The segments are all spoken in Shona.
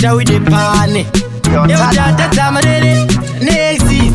kuita uite pane eutata marere nexi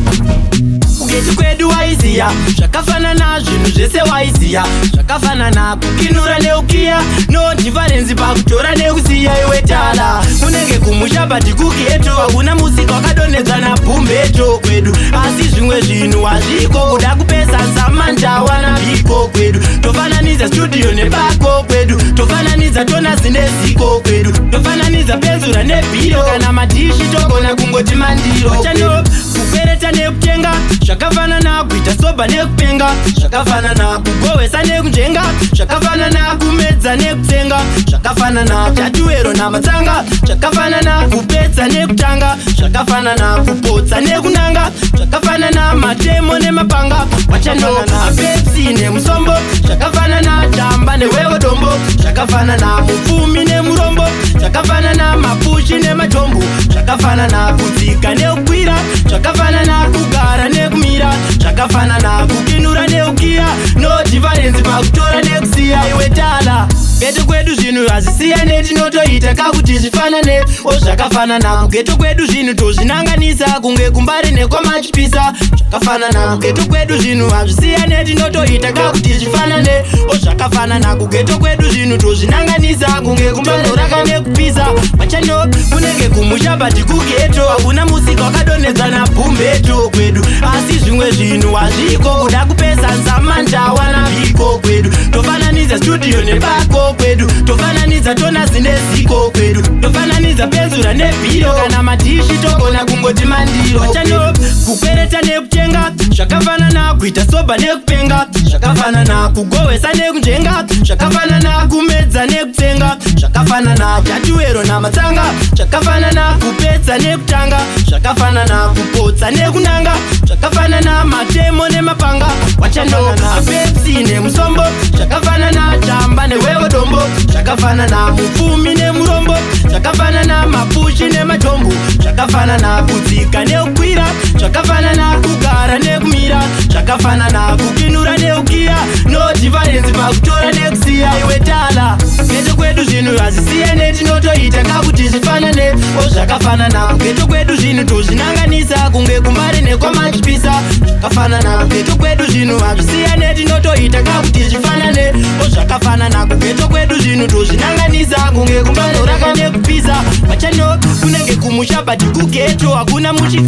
kugetu kwedu waiziya zvakafanana zvinhu zvese waiziya zvakafanana kukinura neukiya no difference pakutora nekusiya iwe tala kunenge kumusha bati kugeto hakuna musika wakadonhedzana bhumbeto kwedu asi zvimwe zvinhu hazviko kuda kupesa nzamanjawana biko kwedu tofananidza studio nebako kwedu tofananidza tonasi neziko kwedu tofananidza penzura nebhiro kana madishi togona kungoti mandiro chano kukwereta nekutenga zvakafanana kuita soba nekupenga zvakafanana kugovesa nekunjenga zvakafanana kumedza nekutsenga zvakafanana tatuwero namatsanga zvakafanana kupedza nekutanga zvakafanana kupotsa nekunanga zvakafanana matemo nemapanga wachandoa pepsi nemusombo zvakafanana tamba newewo dombo zvakafanana mupfumi nemurombo zvakafanana mapushi nematombo zvakafanana kudzika neukwira zvakafanana kugara nekumira zvakafanana kukinura neukiya no difference pakutora nekusiya iwe tala geto kwedu zvinhu hazisiyane tinotoita kakuti zvifanane zvakafanana kugeto kwedu zvinhu tozvinanganisa kunge kumbari nekwamachipisa zvakafanana kugeto kwedu zvinhu hazvisiyane tinotoita kakuti zvifanane zvakafanana kugeto kwedu zvinhu tozvinanganisa kunge kumbanoraka nekupisa machano kunenge kumusha bati kugeto hakuna musika wakadonhedzana bhumbeto kwedu asi zvimwe zvinhu hazviko kuda kupesa nzamanjawana biko kwedu tofananidza studio nebako kwedu tofananidza tonasi neziko kwedu tofananidza penzura nebhiro kana madishi togona kungoti mandiro chano kukwereta nekutenga zvakafanana kuita soba nekupenga zvakafanana kugovesa nekunjenga zvakafanana kumedza nekutsenga zvakafanana tatuwero namatsanga zvakafanana kupedza nekutanga zvakafanana kupotsa nekunanga zvakafanana matemo nemapanga wachandoa pepsi nemusombo zvakafanana tamba newewo dombo zvakafanana mupfumi nemurombo zvakafanana mapushi nematombo zvakafanana kudzika neukwira zvakafanana kugara nekumira zvakafanana kukinura neukiya no difference pakutora nekusiya iwe tala geto kwedu zvinhu hazisiyane tinotoita kakuti zvifanane zvakafanana geto kwedu zvinhu tozvinanganisa kunge kumbari nekwamachipisa zvakafanana geto kwedu zvinhu hazvisiyane tinotoita kakuti zvifanane zvakafanana kugeto kwedu zvinhu tozvinanganisa kunge kumbanoraka nekupisa machano kunenge kumusha bati kugeto hakuna muchi